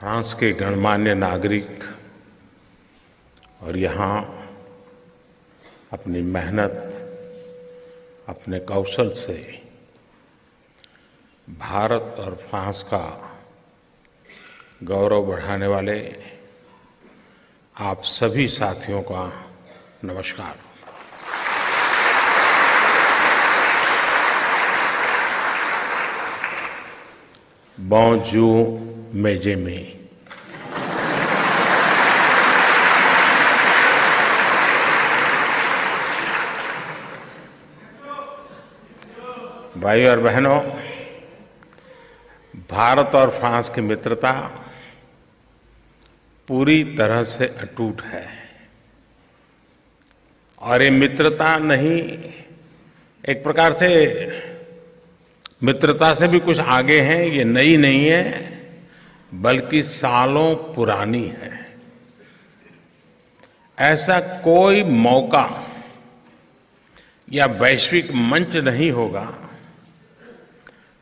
France के गणमान्य नागरिक और यहाँ अपनी मेहनत, अपने कौशल से भारत और फ्रांस का गौरव बढ़ाने वाले आप सभी साथियों का नमस्कार। Bonjour, mes amis। भाई और बहनों, भारत और फ्रांस की मित्रता पूरी तरह से अटूट है और ये मित्रता नहीं, एक प्रकार से मित्रता से भी कुछ आगे है। ये नई नहीं है बल्कि सालों पुरानी है। ऐसा कोई मौका या वैश्विक मंच नहीं होगा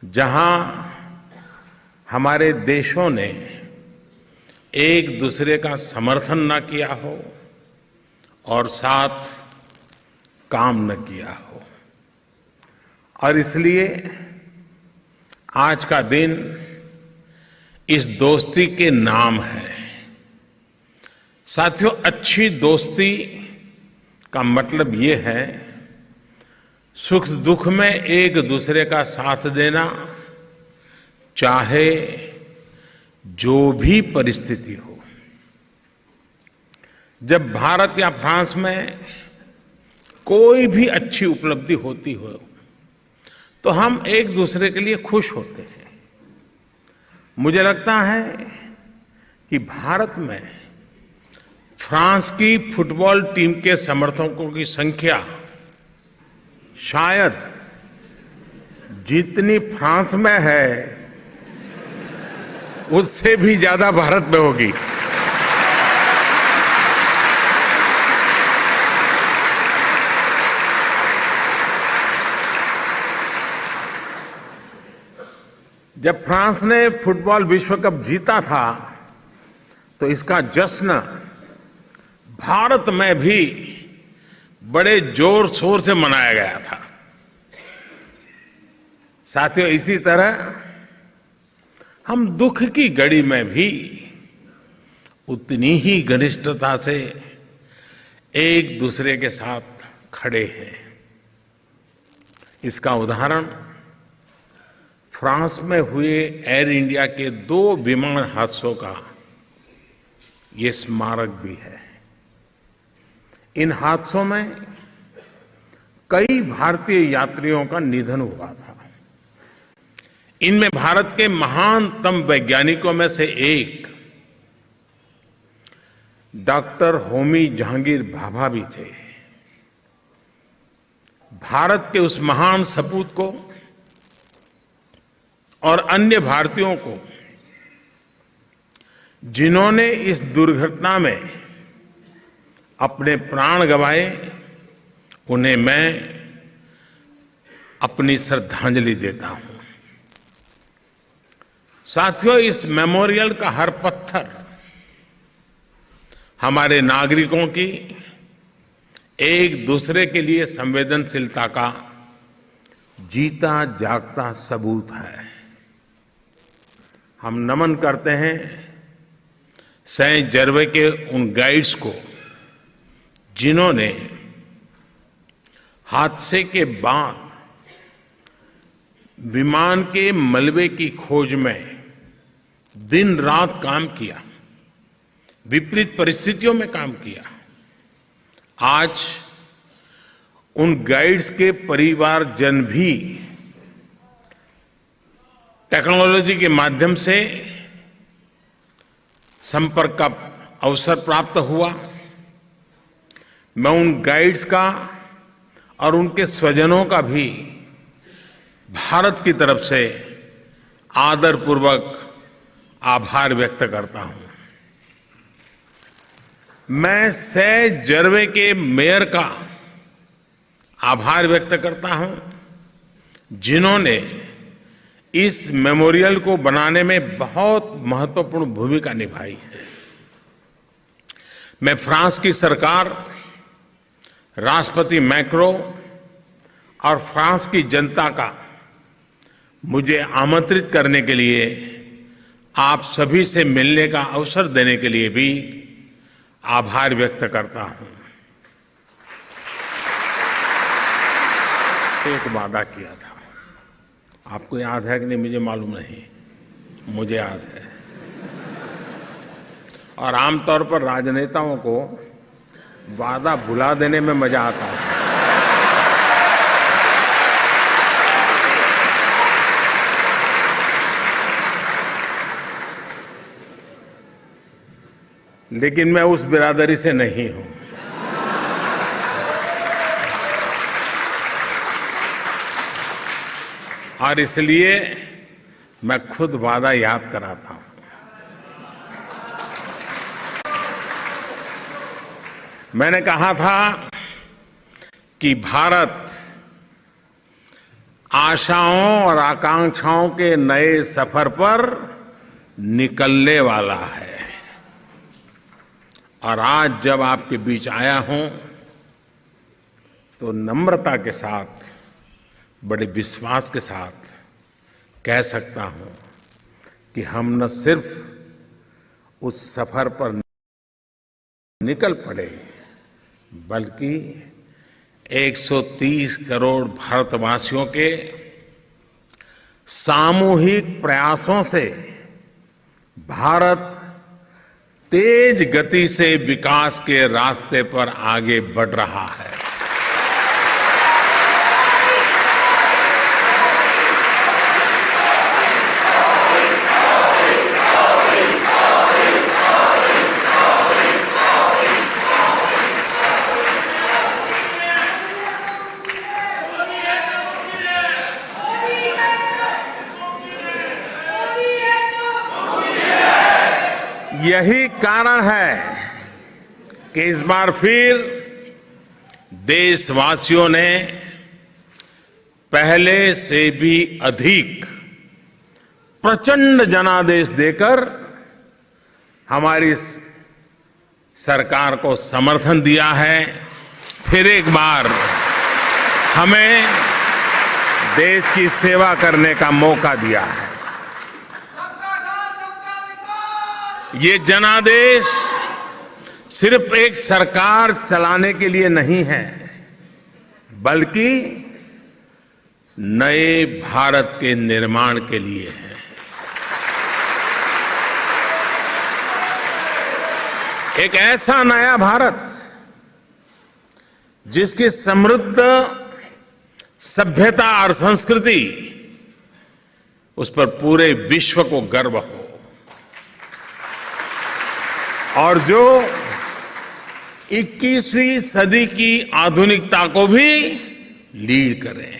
जहां हमारे देशों ने एक दूसरे का समर्थन न किया हो और साथ काम न किया हो। और इसलिए आज का दिन इस दोस्ती के नाम है। साथियों, अच्छी दोस्ती का मतलब ये है सुख दुख में एक दूसरे का साथ देना, चाहे जो भी परिस्थिति हो। जब भारत या फ्रांस में कोई भी अच्छी उपलब्धि होती हो तो हम एक दूसरे के लिए खुश होते हैं। मुझे लगता है कि भारत में फ्रांस की फुटबॉल टीम के समर्थकों की संख्या शायद जितनी फ्रांस में है उससे भी ज्यादा भारत में होगी। जब फ्रांस ने फुटबॉल विश्व कप जीता था तो इसका जश्न भारत में भी बड़े जोर शोर से मनाया गया था। साथियों, इसी तरह हम दुख की घड़ी में भी उतनी ही घनिष्ठता से एक दूसरे के साथ खड़े हैं। इसका उदाहरण फ्रांस में हुए एयर इंडिया के 2 विमान हादसों का ये स्मारक भी है। इन हादसों में कई भारतीय यात्रियों का निधन हुआ था। इनमें भारत के महानतम वैज्ञानिकों में से एक डॉक्टर होमी जहांगीर भाभा भी थे। भारत के उस महान सपूत को और अन्य भारतीयों को जिन्होंने इस दुर्घटना में अपने प्राण गंवाए, उन्हें मैं अपनी श्रद्धांजलि देता हूं। साथियों, इस मेमोरियल का हर पत्थर हमारे नागरिकों की एक दूसरे के लिए संवेदनशीलता का जीता जागता सबूत है। हम नमन करते हैं सेंट जर्वे के उन गाइड्स को जिन्होंने हादसे के बाद विमान के मलबे की खोज में दिन रात काम किया, विपरीत परिस्थितियों में काम किया। आज उन गाइड्स के परिवारजन भी टेक्नोलॉजी के माध्यम से संपर्क का अवसर प्राप्त हुआ। मैं उन गाइड्स का और उनके स्वजनों का भी भारत की तरफ से आदरपूर्वक आभार व्यक्त करता हूं। मैं सेंट जर्वे के मेयर का आभार व्यक्त करता हूं जिन्होंने इस मेमोरियल को बनाने में बहुत महत्वपूर्ण भूमिका निभाई है। मैं फ्रांस की सरकार, राष्ट्रपति मैक्रो और फ्रांस की जनता का मुझे आमंत्रित करने के लिए, आप सभी से मिलने का अवसर देने के लिए भी आभार व्यक्त करता हूं। एक वादा किया था, आपको याद है कि नहीं मुझे मालूम नहीं, मुझे याद है। और आमतौर पर राजनेताओं को वादा भुला देने में मजा आता है। लेकिन मैं उस बिरादरी से नहीं हूं। और इसलिए मैं खुद वादा याद कराता हूं। मैंने कहा था कि भारत आशाओं और आकांक्षाओं के नए सफर पर निकलने वाला है। और आज जब आपके बीच आया हूं तो नम्रता के साथ, बड़े विश्वास के साथ कह सकता हूं कि हम न सिर्फ उस सफर पर निकल पड़े, बल्कि 130 करोड़ भारतवासियों के सामूहिक प्रयासों से भारत तेज गति से विकास के रास्ते पर आगे बढ़ रहा है। यही कारण है कि इस बार फिर देशवासियों ने पहले से भी अधिक प्रचंड जनादेश देकर हमारी सरकार को समर्थन दिया है। फिर एक बार हमें देश की सेवा करने का मौका दिया है। ये जनादेश सिर्फ एक सरकार चलाने के लिए नहीं है, बल्कि नए भारत के निर्माण के लिए है। एक ऐसा नया भारत जिसकी समृद्ध सभ्यता और संस्कृति, उस पर पूरे विश्व को गर्व हो, और जो 21वीं सदी की आधुनिकता को भी लीड करें।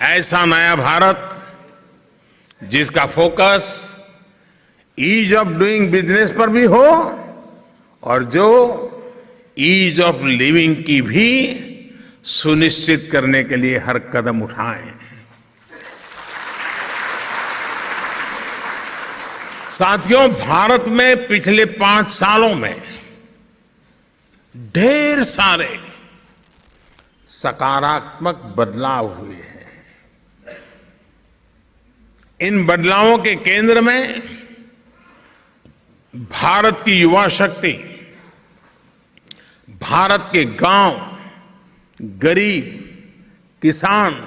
ऐसा नया भारत जिसका focus ease of doing business पर भी हो और जो ईज ऑफ लिविंग की भी सुनिश्चित करने के लिए हर कदम उठाएं। साथियों, भारत में पिछले 5 सालों में ढेर सारे सकारात्मक बदलाव हुए हैं। इन बदलावों के केंद्र में भारत की युवा शक्ति, भारत के गांव, गरीब, किसान,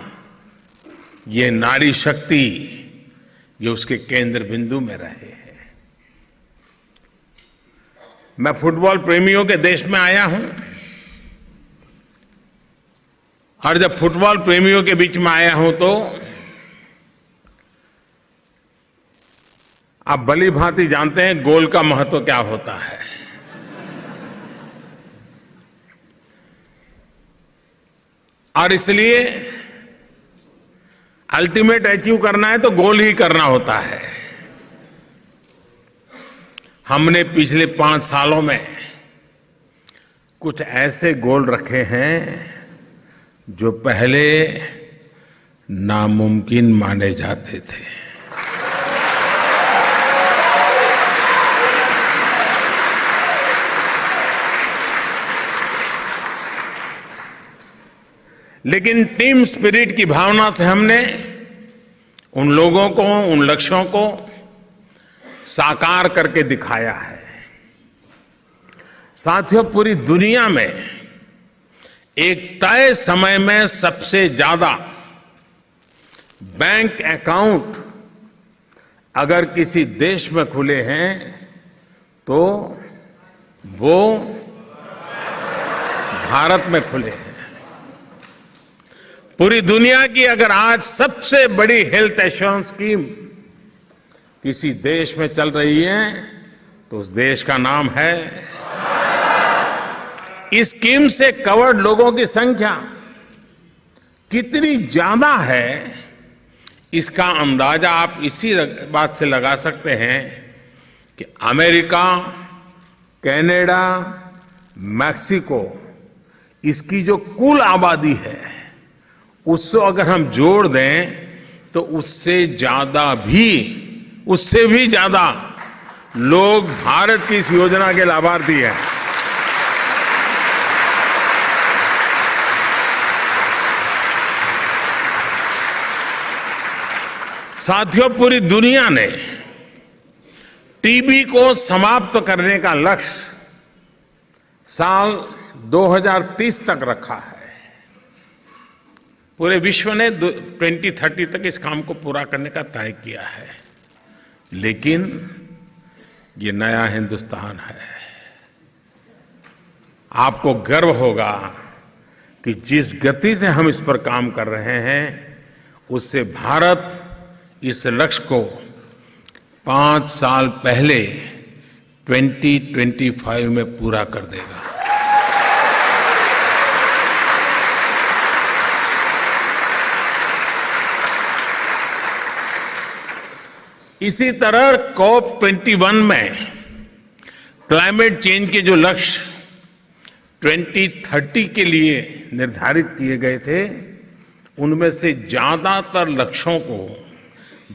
ये नारी शक्ति, ये उसके केंद्र बिंदु में रहे हैं। मैं फुटबॉल प्रेमियों के देश में आया हूं, और जब फुटबॉल प्रेमियों के बीच में आया हूं तो आप भली भांति जानते हैं गोल का महत्व क्या होता है। और इसलिए अल्टीमेट अचीव करना है तो गोल ही करना होता है। हमने पिछले 5 सालों में कुछ ऐसे गोल रखे हैं जो पहले नामुमकिन माने जाते थे। लेकिन टीम स्पिरिट की भावना से हमने उन लोगों को, उन लक्ष्यों को साकार करके दिखाया है। साथियों, पूरी दुनिया में एक तय समय में सबसे ज्यादा बैंक अकाउंट अगर किसी देश में खुले हैं तो वो भारत में खुले हैं। पूरी दुनिया की अगर आज सबसे बड़ी हेल्थ एश्योरेंस स्कीम किसी देश में चल रही है तो उस देश का नाम है। इस स्कीम से कवर्ड लोगों की संख्या कितनी ज्यादा है, इसका अंदाजा आप इसी बात से लगा सकते हैं कि अमेरिका, कनाडा, मैक्सिको, इसकी जो कुल आबादी है उससे अगर हम जोड़ दें तो उससे भी ज्यादा लोग भारत की इस योजना के लाभार्थी हैं। साथियों, पूरी दुनिया ने टीबी को समाप्त करने का लक्ष्य साल 2030 तक रखा है। पूरे विश्व ने 2030 तक इस काम को पूरा करने का तय किया है। लेकिन ये नया हिंदुस्तान है। आपको गर्व होगा कि जिस गति से हम इस पर काम कर रहे हैं उससे भारत इस लक्ष्य को 5 साल पहले 2025 में पूरा कर देगा। इसी तरह COP21 में क्लाइमेट चेंज के जो लक्ष्य 2030 के लिए निर्धारित किए गए थे, उनमें से ज्यादातर लक्ष्यों को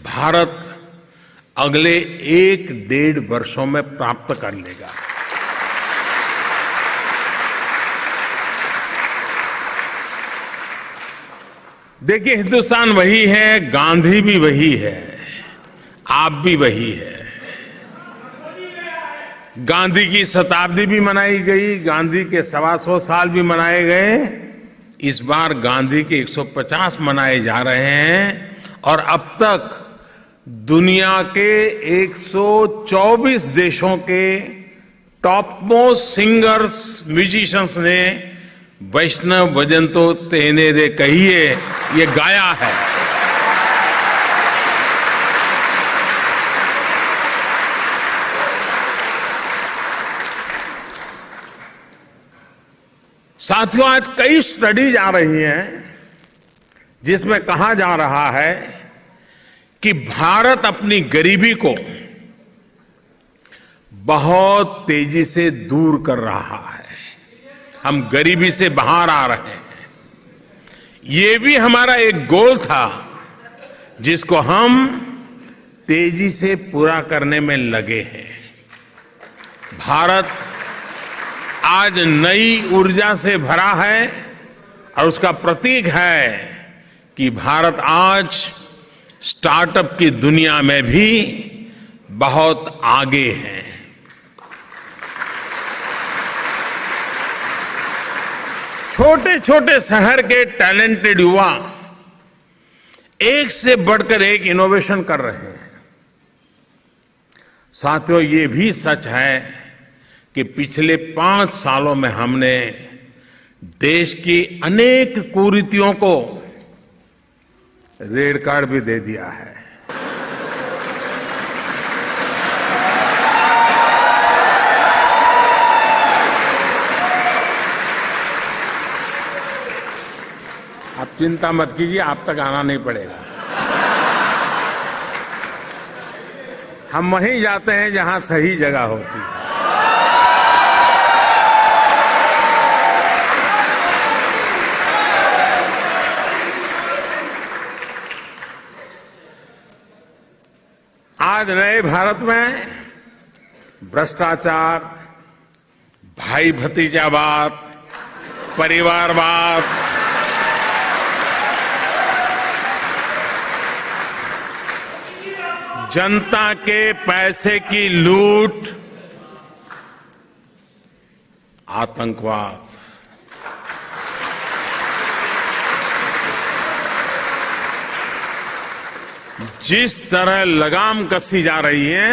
भारत अगले 1-1.5 वर्षों में प्राप्त कर लेगा। देखिए, हिंदुस्तान वही है, गांधी भी वही है, आप भी वही है। गांधी की शताब्दी भी मनाई गई, गांधी के 125 साल भी मनाए गए। इस बार गांधी के 150 मनाए जा रहे हैं और अब तक दुनिया के 124 देशों के टॉप मोस्ट सिंगर्स, म्यूजिशियंस ने वैष्णव भजन तो तेने रे कहिए ये गाया है। साथियों, आज कई स्टडीज आ रही हैं जिसमें कहा जा रहा है कि भारत अपनी गरीबी को बहुत तेजी से दूर कर रहा है। हम गरीबी से बाहर आ रहे हैं। ये भी हमारा एक गोल था जिसको हम तेजी से पूरा करने में लगे हैं। भारत आज नई ऊर्जा से भरा है और उसका प्रतीक है कि भारत आज स्टार्टअप की दुनिया में भी बहुत आगे है। छोटे छोटे शहर के टैलेंटेड युवा एक से बढ़कर एक इनोवेशन कर रहे हैं। साथियों, ये भी सच है कि पिछले 5 सालों में हमने देश की अनेक कुरीतियों को रेड कार्ड भी दे दिया है। आप चिंता मत कीजिए, आप तक आना नहीं पड़ेगा। हम वहीं जाते हैं जहां सही जगह होती है। आज नए भारत में भ्रष्टाचार, भाई भतीजावाद, परिवारवाद, जनता के पैसे की लूट, आतंकवाद, जिस तरह लगाम कसी जा रही है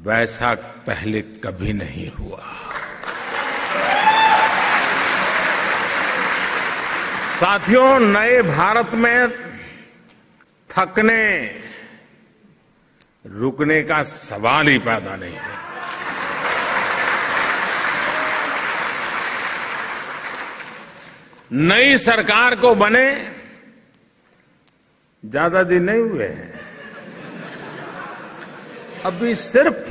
वैसा पहले कभी नहीं हुआ। साथियों, नए भारत में थकने रुकने का सवाल ही पैदा नहीं है। नई सरकार को बने ज्यादा दिन नहीं हुए हैं, अभी सिर्फ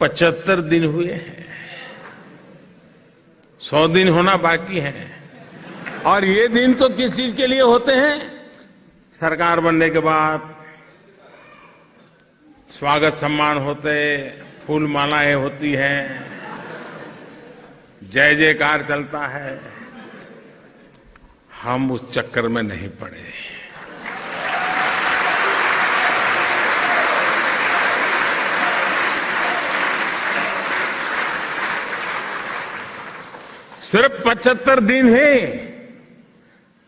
75 दिन हुए हैं, 100 दिन होना बाकी है। और ये दिन तो किस चीज के लिए होते हैं? सरकार बनने के बाद स्वागत सम्मान होते, फूल मालाएं होती हैं, जय जयकार चलता है। हम उस चक्कर में नहीं पड़े। सिर्फ 75 दिन ही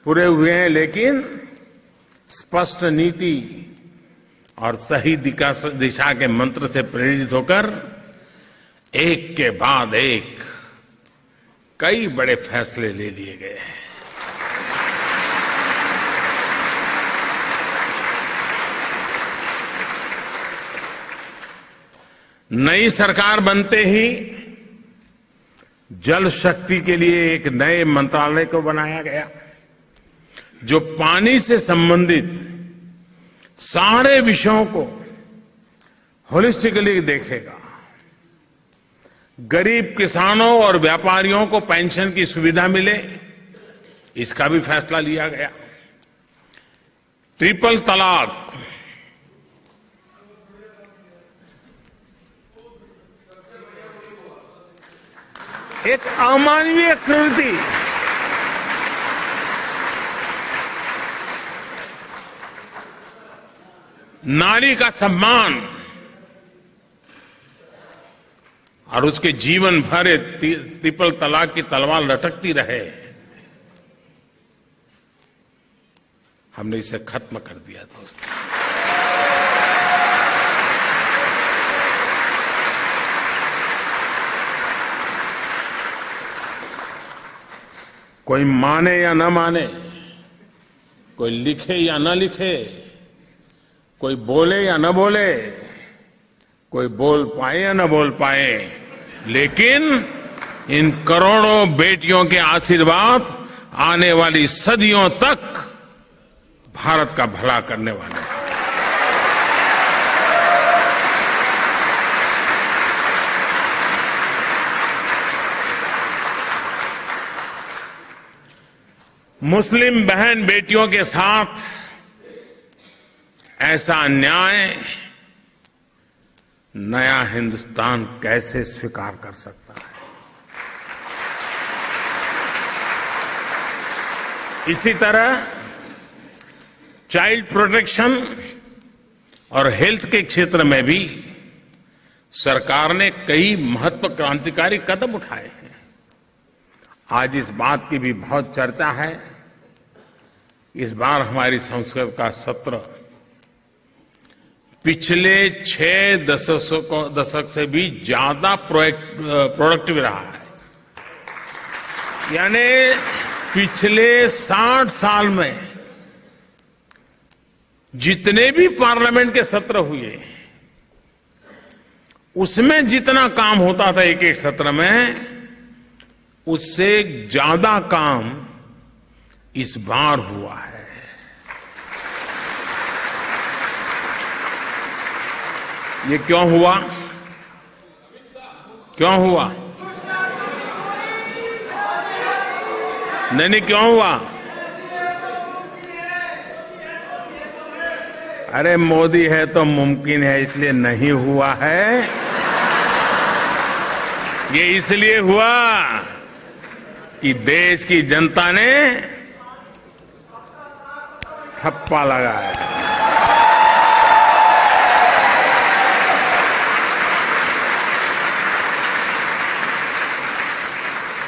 पूरे हुए हैं, लेकिन स्पष्ट नीति और सही दिशा के मंत्र से प्रेरित होकर एक के बाद एक कई बड़े फैसले ले लिए गए हैं। नई सरकार बनते ही जल शक्ति के लिए एक नए मंत्रालय को बनाया गया, जो पानी से संबंधित सारे विषयों को होलिस्टिकली देखेगा। गरीब किसानों और व्यापारियों को पेंशन की सुविधा मिले, इसका भी फैसला लिया गया। ट्रिपल तलाक, एक अमानवीय कृति, नारी का सम्मान और उसके जीवन भर ट्रिपल तलाक की तलवार लटकती रहे, हमने इसे खत्म कर दिया दोस्तों। कोई माने या न माने, कोई लिखे या न लिखे, कोई बोले या न बोले, कोई बोल पाए या न बोल पाए, लेकिन इन करोड़ों बेटियों के आशीर्वाद आने वाली सदियों तक भारत का भला करने वाले हैं। मुस्लिम बहन बेटियों के साथ ऐसा अन्याय नया हिंदुस्तान कैसे स्वीकार कर सकता है? इसी तरह चाइल्ड प्रोटेक्शन और हेल्थ के क्षेत्र में भी सरकार ने कई महत्व क्रांतिकारी कदम उठाए हैं। आज इस बात की भी बहुत चर्चा है। इस बार हमारी संसद का सत्र पिछले 6 दशक से भी ज्यादा प्रोडक्टिव रहा है। यानी पिछले 60 साल में जितने भी पार्लियामेंट के सत्र हुए, उसमें जितना काम होता था एक एक सत्र में, उससे ज्यादा काम इस बार हुआ है। ये क्यों हुआ? क्यों हुआ? नहीं, क्यों हुआ? अरे मोदी है तो मुमकिन है, इसलिए नहीं हुआ है। ये इसलिए हुआ कि देश की जनता ने थप्पा लगाया।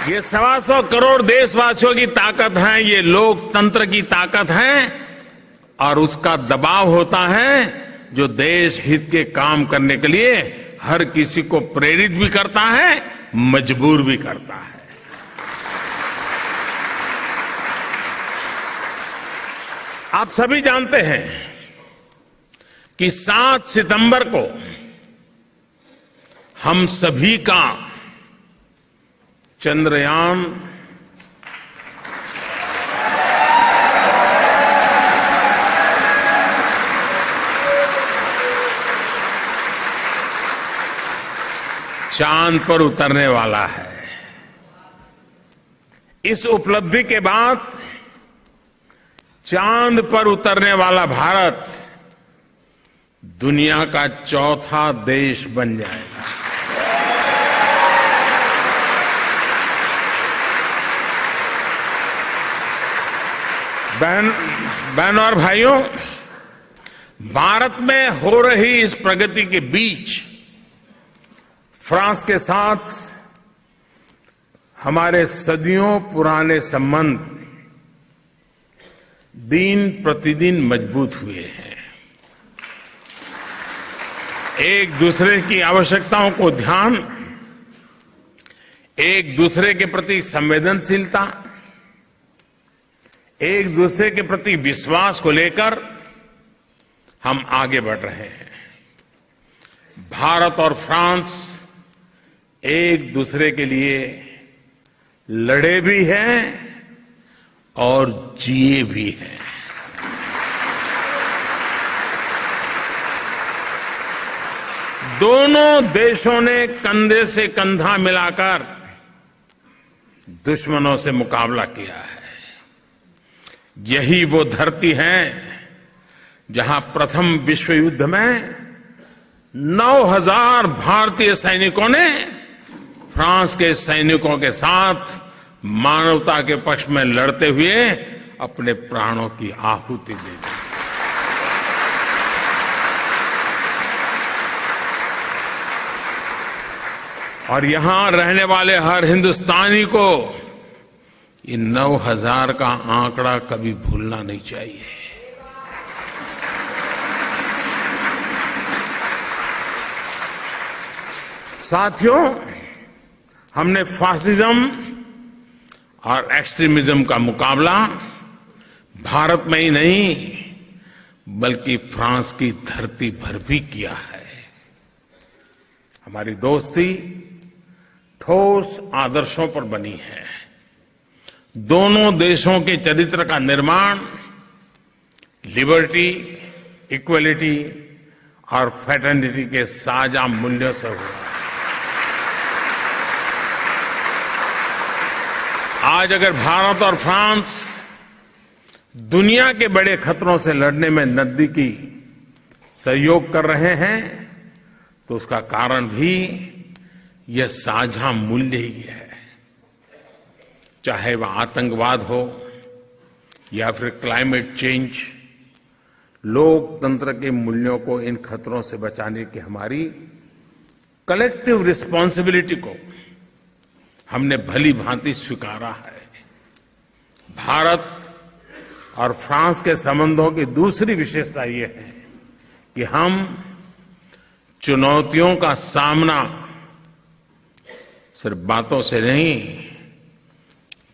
ये 125 करोड़ देशवासियों की ताकत है, ये लोकतंत्र की ताकत है, और उसका दबाव होता है जो देश हित के काम करने के लिए हर किसी को प्रेरित भी करता है, मजबूर भी करता है। आप सभी जानते हैं कि 7 सितंबर को हम सभी का चंद्रयान चांद पर उतरने वाला है। इस उपलब्धि के बाद चांद पर उतरने वाला भारत दुनिया का चौथा देश बन जाएगा। बहनों और भाइयों, भारत में हो रही इस प्रगति के बीच फ्रांस के साथ हमारे सदियों पुराने संबंध दिन प्रतिदिन मजबूत हुए हैं। एक दूसरे की आवश्यकताओं को ध्यान, एक दूसरे के प्रति संवेदनशीलता, एक दूसरे के प्रति विश्वास को लेकर हम आगे बढ़ रहे हैं। भारत और फ्रांस एक दूसरे के लिए लड़े भी हैं और जिए भी हैं। दोनों देशों ने कंधे से कंधा मिलाकर दुश्मनों से मुकाबला किया है। यही वो धरती है जहां प्रथम विश्व युद्ध में 9,000 भारतीय सैनिकों ने फ्रांस के सैनिकों के साथ मानवता के पक्ष में लड़ते हुए अपने प्राणों की आहुति दे दी। और यहां रहने वाले हर हिंदुस्तानी को ये 9,000 का आंकड़ा कभी भूलना नहीं चाहिए। साथियों, हमने फासिज्म और एक्सट्रीमिज्म का मुकाबला भारत में ही नहीं बल्कि फ्रांस की धरती पर भी किया है। हमारी दोस्ती ठोस आदर्शों पर बनी है। दोनों देशों के चरित्र का निर्माण लिबर्टी, इक्वलिटी और फ्रेटर्निटी के साझा मूल्यों से हुआ। आज अगर भारत और फ्रांस दुनिया के बड़े खतरों से लड़ने में नजदीकी सहयोग कर रहे हैं तो उसका कारण भी यह साझा मूल्य ही है। चाहे वह आतंकवाद हो या फिर क्लाइमेट चेंज, लोकतंत्र के मूल्यों को इन खतरों से बचाने की हमारी कलेक्टिव रिस्पॉन्सिबिलिटी को हमने भली भांति स्वीकारा है। भारत और फ्रांस के संबंधों की दूसरी विशेषता यह है कि हम चुनौतियों का सामना सिर्फ बातों से नहीं,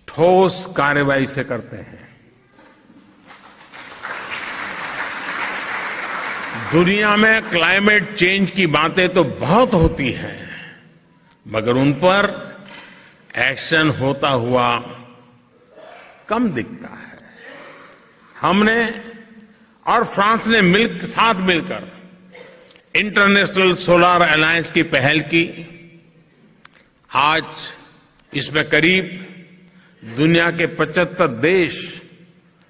ठोस कार्रवाई से करते हैं। दुनिया में क्लाइमेट चेंज की बातें तो बहुत होती हैं, मगर उन पर एक्शन होता हुआ कम दिखता है। हमने और फ्रांस ने साथ मिलकर इंटरनेशनल सोलर अलायंस की पहल की। आज इसमें करीब दुनिया के 75 देश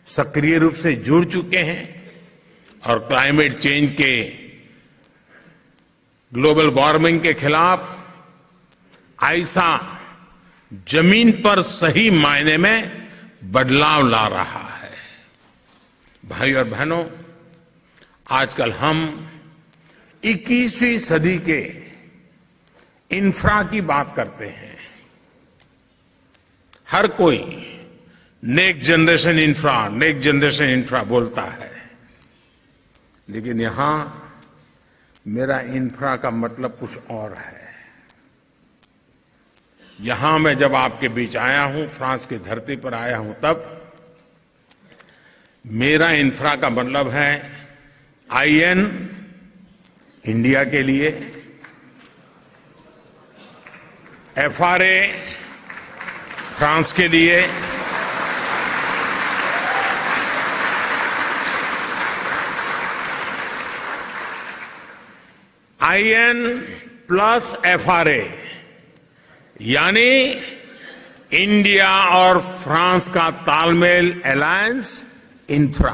सक्रिय रूप से जुड़ चुके हैं और क्लाइमेट चेंज के ग्लोबल वार्मिंग के खिलाफ ऐसा जमीन पर सही मायने में बदलाव ला रहा है। भाई और बहनों, आजकल हम 21वीं सदी के इंफ्रा की बात करते हैं। हर कोई नेक्स्ट जनरेशन इंफ्रा बोलता है, लेकिन यहां मेरा इंफ्रा का मतलब कुछ और है। यहां मैं जब आपके बीच आया हूं, फ्रांस की धरती पर आया हूं, तब मेरा इंफ्रा का मतलब है आईएन इंडिया के लिए, एफआरए फ्रांस के लिए, आईएन प्लस एफआरए यानी इंडिया और फ्रांस का तालमेल अलायंस इंफ्रा।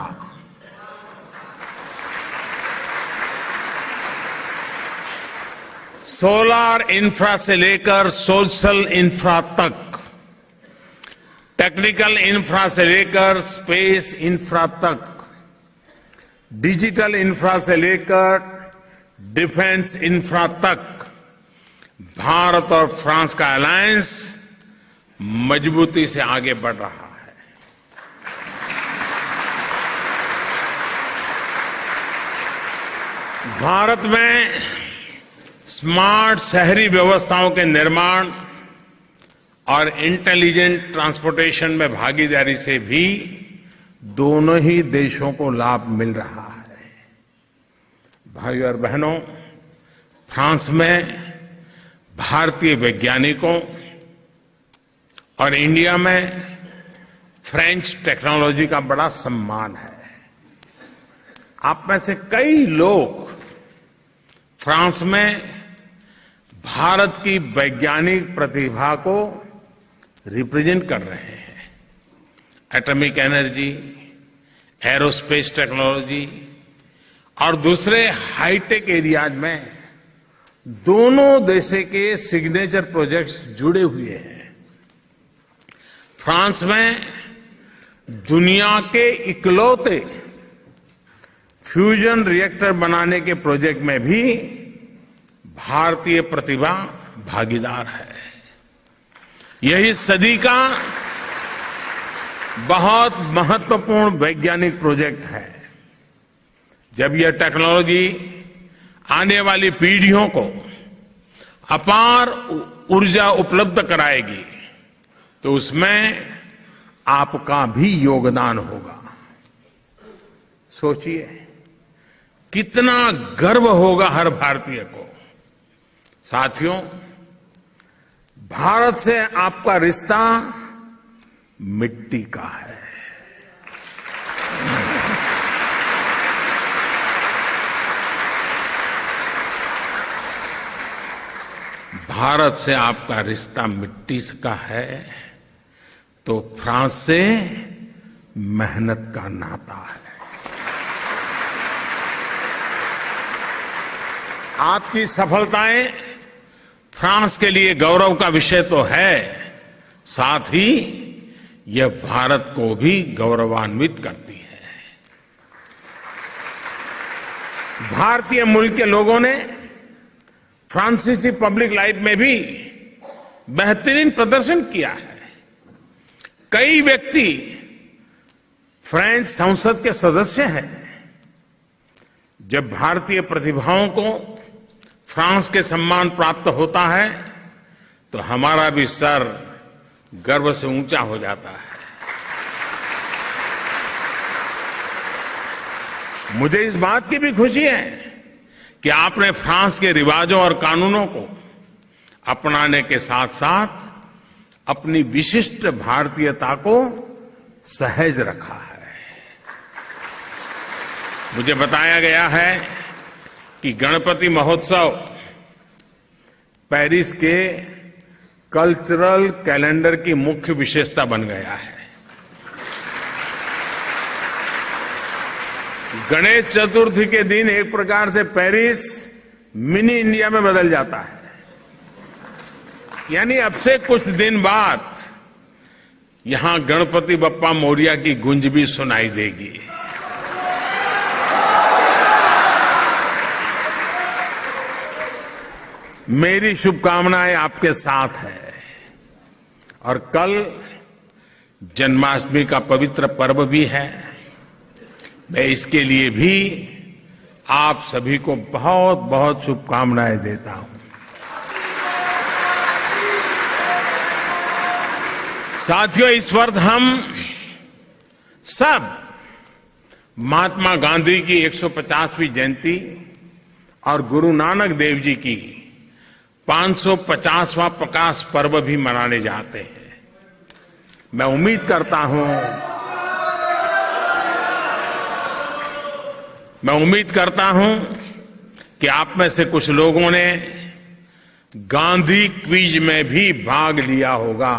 सोलर इंफ्रा से लेकर सोशल इंफ्रा तक, टेक्निकल इंफ्रा से लेकर स्पेस इंफ्रा तक, डिजिटल इंफ्रा से लेकर डिफेंस इंफ्रा तक भारत और फ्रांस का अलायंस मजबूती से आगे बढ़ रहा है। भारत में स्मार्ट शहरी व्यवस्थाओं के निर्माण और इंटेलिजेंट ट्रांसपोर्टेशन में भागीदारी से भी दोनों ही देशों को लाभ मिल रहा है। भाइयों और बहनों, फ्रांस में भारतीय वैज्ञानिकों और इंडिया में फ्रेंच टेक्नोलॉजी का बड़ा सम्मान है। आप में से कई लोग फ्रांस में भारत की वैज्ञानिक प्रतिभा को रिप्रेजेंट कर रहे हैं। एटॉमिक एनर्जी, एरोस्पेस टेक्नोलॉजी और दूसरे हाईटेक एरियाज में दोनों देशों के सिग्नेचर प्रोजेक्ट्स जुड़े हुए हैं। फ्रांस में दुनिया के इकलौते फ्यूजन रिएक्टर बनाने के प्रोजेक्ट में भी भारतीय प्रतिभा भागीदार है। यही सदी का बहुत महत्वपूर्ण वैज्ञानिक प्रोजेक्ट है। जब यह टेक्नोलॉजी आने वाली पीढ़ियों को अपार ऊर्जा उपलब्ध कराएगी, तो उसमें आपका भी योगदान होगा। सोचिए, कितना गर्व होगा हर भारतीय को। साथियों, भारत से आपका रिश्ता मिट्टी का है। भारत से आपका रिश्ता मिट्टी का है, तो फ्रांस से मेहनत का नाता है। आपकी सफलताएं फ्रांस के लिए गौरव का विषय तो है, साथ ही यह भारत को भी गौरवान्वित करती है। भारतीय मूल के लोगों ने फ्रांसीसी पब्लिक लाइफ में भी बेहतरीन प्रदर्शन किया है। कई व्यक्ति फ्रेंच संसद के सदस्य हैं। जब भारतीय प्रतिभाओं को फ्रांस के सम्मान प्राप्त होता है, तो हमारा भी सर गर्व से ऊंचा हो जाता है। मुझे इस बात की भी खुशी है कि आपने फ्रांस के रिवाजों और कानूनों को अपनाने के साथ साथ अपनी विशिष्ट भारतीयता को सहज रखा है। मुझे बताया गया है कि गणपति महोत्सव पेरिस के कल्चरल कैलेंडर की मुख्य विशेषता बन गया है। गणेश चतुर्थी के दिन एक प्रकार से पेरिस मिनी इंडिया में बदल जाता है। यानी अब से कुछ दिन बाद यहां गणपति बप्पा मोरिया की गूंज भी सुनाई देगी। मेरी शुभकामनाएं आपके साथ है। और कल जन्माष्टमी का पवित्र पर्व भी है। मैं इसके लिए भी आप सभी को बहुत बहुत शुभकामनाएं देता हूं। साथियों, इस वर्ष हम सब महात्मा गांधी की 150वीं जयंती और गुरु नानक देव जी की 550वां प्रकाश पर्व भी मनाने जाते हैं। मैं उम्मीद करता हूं कि आप में से कुछ लोगों ने गांधी क्विज में भी भाग लिया होगा।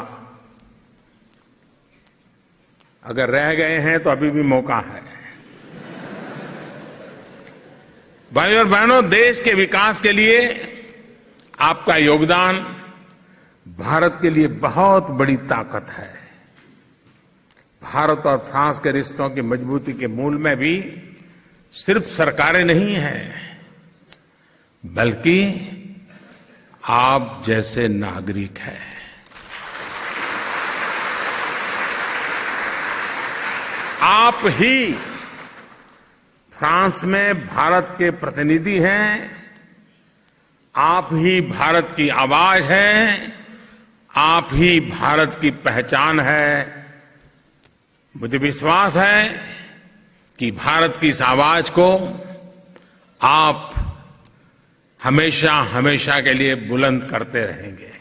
अगर रह गए हैं तो अभी भी मौका है। भाइयों और बहनों, देश के विकास के लिए आपका योगदान भारत के लिए बहुत बड़ी ताकत है। भारत और फ्रांस के रिश्तों की मजबूती के मूल में भी सिर्फ सरकारें नहीं हैं, बल्कि आप जैसे नागरिक हैं। आप ही फ्रांस में भारत के प्रतिनिधि हैं। आप ही भारत की आवाज हैं। आप ही भारत की पहचान है। मुझे विश्वास है कि भारत की इस आवाज को आप हमेशा हमेशा के लिए बुलंद करते रहेंगे।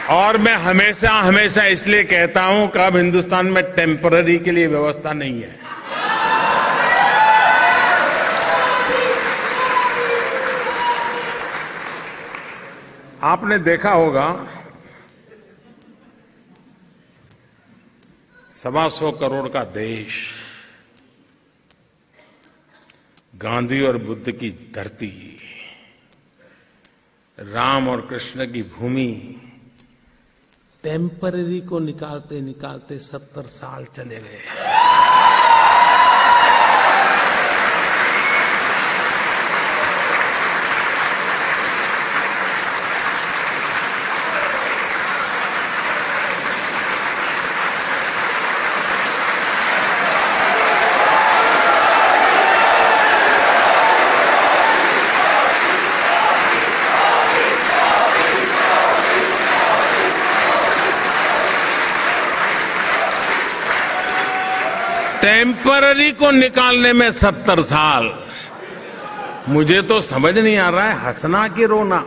और मैं हमेशा हमेशा इसलिए कहता हूं कि अब हिंदुस्तान में टेम्पररी के लिए व्यवस्था नहीं है। आपने देखा होगा 125 करोड़ का देश, गांधी और बुद्ध की धरती, राम और कृष्ण की भूमि, टेम्पररी को निकालते निकालते 70 साल चले गए। टेम्पररी को निकालने में 70 साल। मुझे तो समझ नहीं आ रहा है हंसना कि रोना।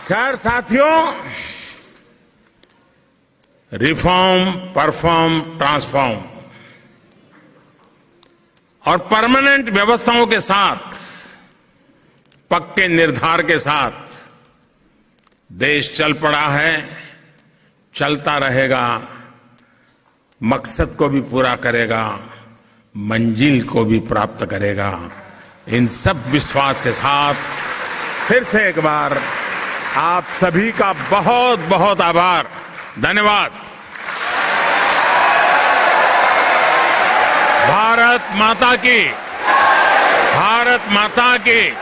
खैर साथियों, रिफॉर्म, परफॉर्म, ट्रांसफॉर्म और परमानेंट व्यवस्थाओं के साथ, पक्के निर्धार के साथ देश चल पड़ा है, चलता रहेगा, मकसद को भी पूरा करेगा, मंजिल को भी प्राप्त करेगा। इन सब विश्वास के साथ फिर से एक बार आप सभी का बहुत बहुत आभार, धन्यवाद। भारत माता की, भारत माता की।